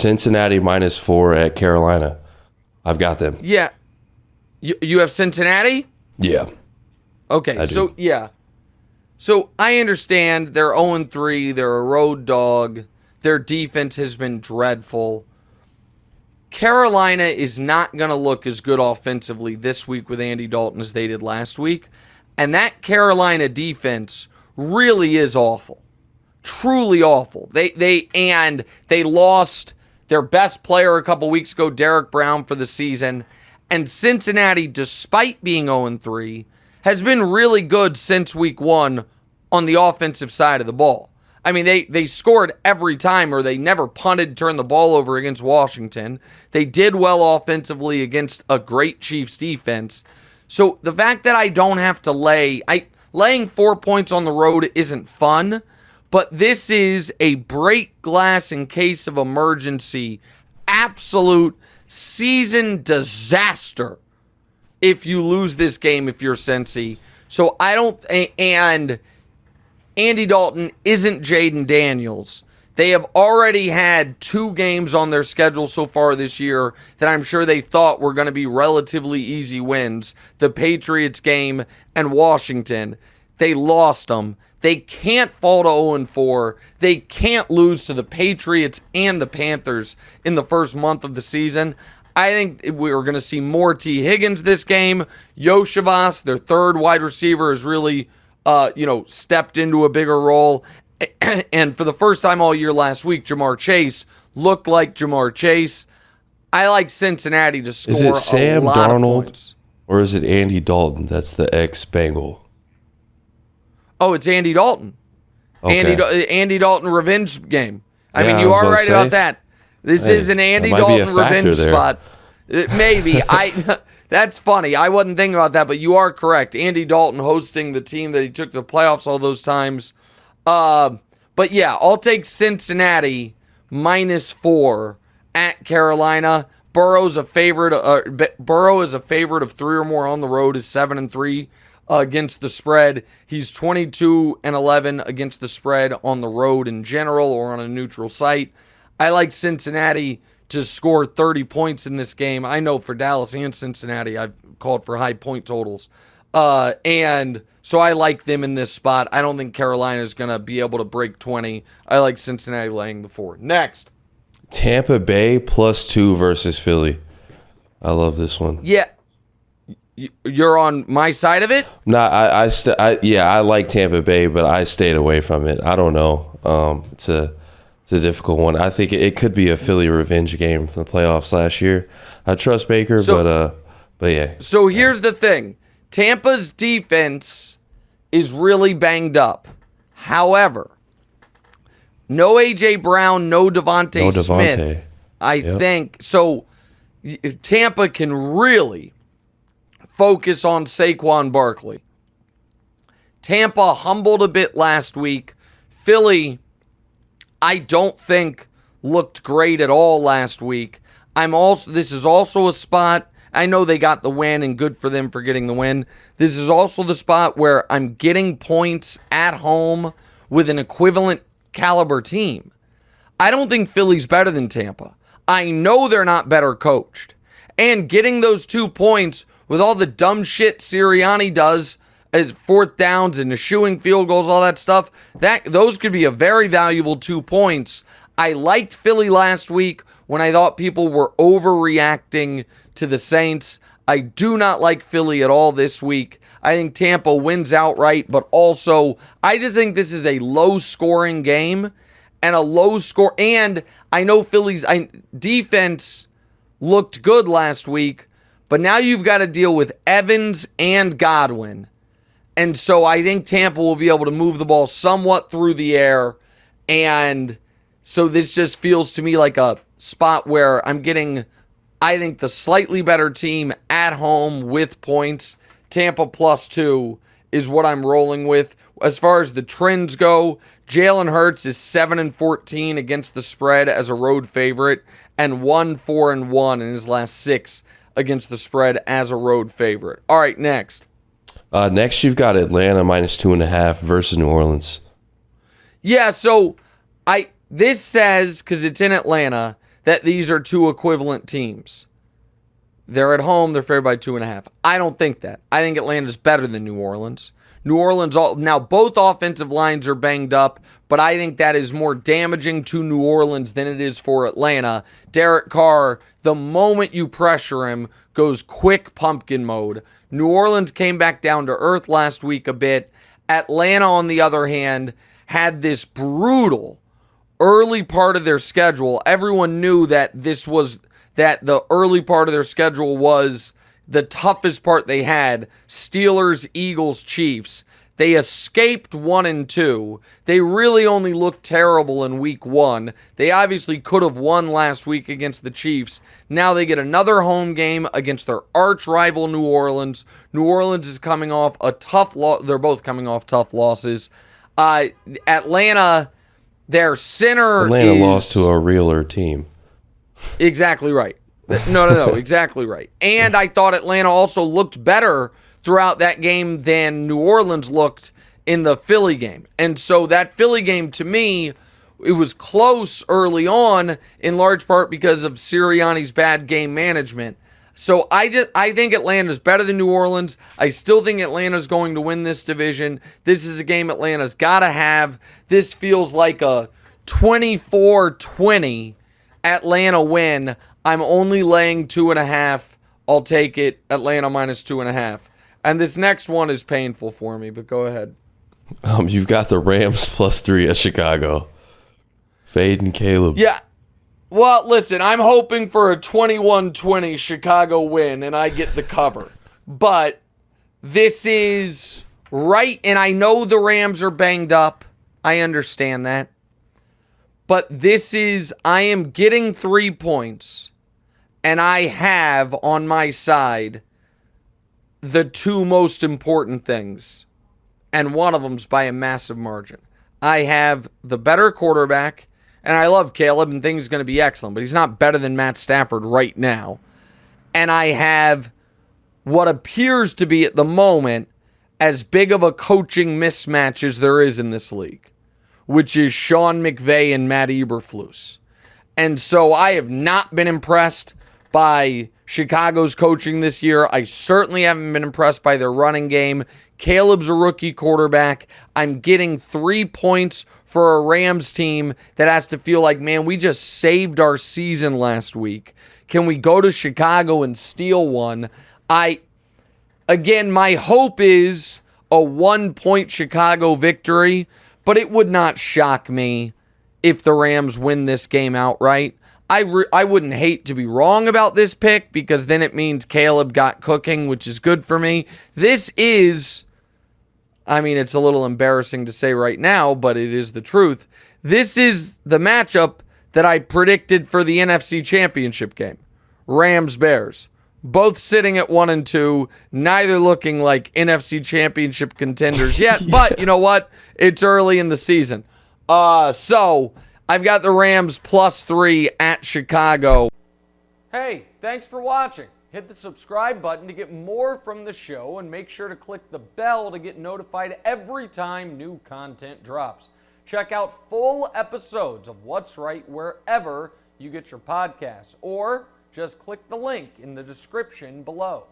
Cincinnati -4 at Carolina. I've got them. Yeah. You have Cincinnati? Yeah. Okay, so yeah. So I understand they're 0-3. They're a road dog. Their defense has been dreadful. Carolina is not going to look as good offensively this week with Andy Dalton as they did last week. And that Carolina defense really is awful. Truly awful. They lost their best player a couple weeks ago, Derek Brown, for the season. And Cincinnati, despite being 0-3, has been really good since week 1 on the offensive side of the ball. I mean, they scored every time, or they never punted, turned the ball over against Washington. They did well offensively against a great Chiefs defense. So the fact that I don't have to laying 4 points on the road isn't fun, but this is a break glass in case of emergency, absolute season disaster if you lose this game if you're Cincy. So and Andy Dalton isn't Jaden Daniels. They have already had 2 games on their schedule so far this year that I'm sure they thought were going to be relatively easy wins. The Patriots game and Washington. They lost them. They can't fall to 0-4. They can't lose to the Patriots and the Panthers in the first month of the season. I think we're going to see more T. Higgins this game. Yoshivas, their third wide receiver, has really stepped into a bigger role. And for the first time all year last week, Jamar Chase looked like Jamar Chase. I like Cincinnati to score a lot of points. Is it Sam Darnold or is it Andy Dalton? That's the ex-Bengal. Oh, it's Andy Dalton. Okay. Andy Dalton revenge game. I mean, you are right about that. This is an Andy Dalton revenge spot. Maybe. That's funny. I wasn't thinking about that, but you are correct. Andy Dalton hosting the team that he took to the playoffs all those times. But yeah, I'll take Cincinnati -4 at Carolina. Burrow is a favorite of 3 or more on the road, is 7-3 against the spread. He's 22-11 against the spread on the road in general or on a neutral site. I like Cincinnati to score 30 points in this game. I know for Dallas and Cincinnati, I've called for high point totals. And so I like them in this spot. I don't think Carolina is going to be able to break 20. I like Cincinnati laying the 4. Next. Tampa Bay +2 versus Philly. I love this one. Yeah. You're on my side of it? No, I like Tampa Bay, but I stayed away from it. I don't know. It's a difficult one. I think it could be a Philly revenge game from the playoffs last year. I trust Baker, but yeah. So here's the thing. Tampa's defense is really banged up. However, no A.J. Brown, no Devontae Smith. I think. So if Tampa can really focus on Saquon Barkley. Tampa humbled a bit last week. Philly, I don't think looked great at all last week. This is also a spot. I know they got the win, and good for them for getting the win. This is also the spot where I'm getting points at home with an equivalent caliber team. I don't think Philly's better than Tampa. I know they're not better coached. And getting those 2 points with all the dumb shit Sirianni does as 4th downs and eschewing field goals, all that stuff, those could be a very valuable 2 points. I liked Philly last week when I thought people were overreacting to the Saints. I do not like Philly at all this week. I think Tampa wins outright, but also I just think this is a low-scoring game and a low score. And I know Philly's defense looked good last week, but now you've got to deal with Evans and Godwin. And so I think Tampa will be able to move the ball somewhat through the air. And so this just feels to me like a spot where I'm getting, I think, the slightly better team at home with points. Tampa +2 is what I'm rolling with. As far as the trends go, Jalen Hurts is 7-14 against the spread as a road favorite and 1-4-1 in his last 6 against the spread as a road favorite. All right, next. Next, you've got Atlanta -2.5 versus New Orleans. Yeah, so this says, because it's in Atlanta, that these are two equivalent teams. They're at home. They're favored by 2.5. I don't think that. I think Atlanta's better than New Orleans. New Orleans, now both offensive lines are banged up, but I think that is more damaging to New Orleans than it is for Atlanta. Derek Carr, the moment you pressure him, goes quick pumpkin mode. New Orleans came back down to earth last week a bit. Atlanta, on the other hand, had this brutal early part of their schedule. Everyone knew that the early part of their schedule was the toughest part they had. Steelers, Eagles, Chiefs. They escaped 1-2. They really only looked terrible in week 1. They obviously could have won last week against the Chiefs. Now they get another home game against their arch rival New Orleans. New Orleans is coming off a tough loss. They're both coming off tough losses. Atlanta, their center Atlanta lost to a realer team. Exactly right. No, exactly right. And I thought Atlanta also looked better throughout that game than New Orleans looked in the Philly game. And so that Philly game, to me, it was close early on, in large part because of Sirianni's bad game management. So I think Atlanta's better than New Orleans. I still think Atlanta's going to win this division. This is a game Atlanta's got to have. This feels like a 24-20 Atlanta win. I'm only laying 2.5. I'll take it. Atlanta minus 2.5. And this next one is painful for me, but go ahead. You've got the Rams +3 at Chicago. Fade and Caleb. Yeah. Well, listen, I'm hoping for a 21-20 Chicago win, and I get the cover. But this is right, and I know the Rams are banged up. I understand that. But I am getting 3 points, and I have on my side the two most important things, and one of them's by a massive margin. I have the better quarterback, and I love Caleb, and things are going to be excellent, but he's not better than Matt Stafford right now. And I have what appears to be at the moment as big of a coaching mismatch as there is in this league, which is Sean McVay and Matt Eberflus. And so I have not been impressed by Chicago's coaching this year. I certainly haven't been impressed by their running game. Caleb's a rookie quarterback. I'm getting 3 points for a Rams team that has to feel like, man, we just saved our season last week. Can we go to Chicago and steal one? Again, my hope is a 1-point Chicago victory, but it would not shock me if the Rams win this game outright. I wouldn't hate to be wrong about this pick, because then it means Caleb got cooking, which is good for me. This is, it's a little embarrassing to say right now, but it is the truth. This is the matchup that I predicted for the NFC Championship game. Rams-Bears. Both sitting at 1-2, neither looking like NFC Championship contenders yet, yeah. But you know what? It's early in the season. So I've got the Rams +3 at Chicago. Hey, thanks for watching. Hit the subscribe button to get more from the show, and make sure to click the bell to get notified every time new content drops. Check out full episodes of What's Right wherever you get your podcasts, or just click the link in the description below.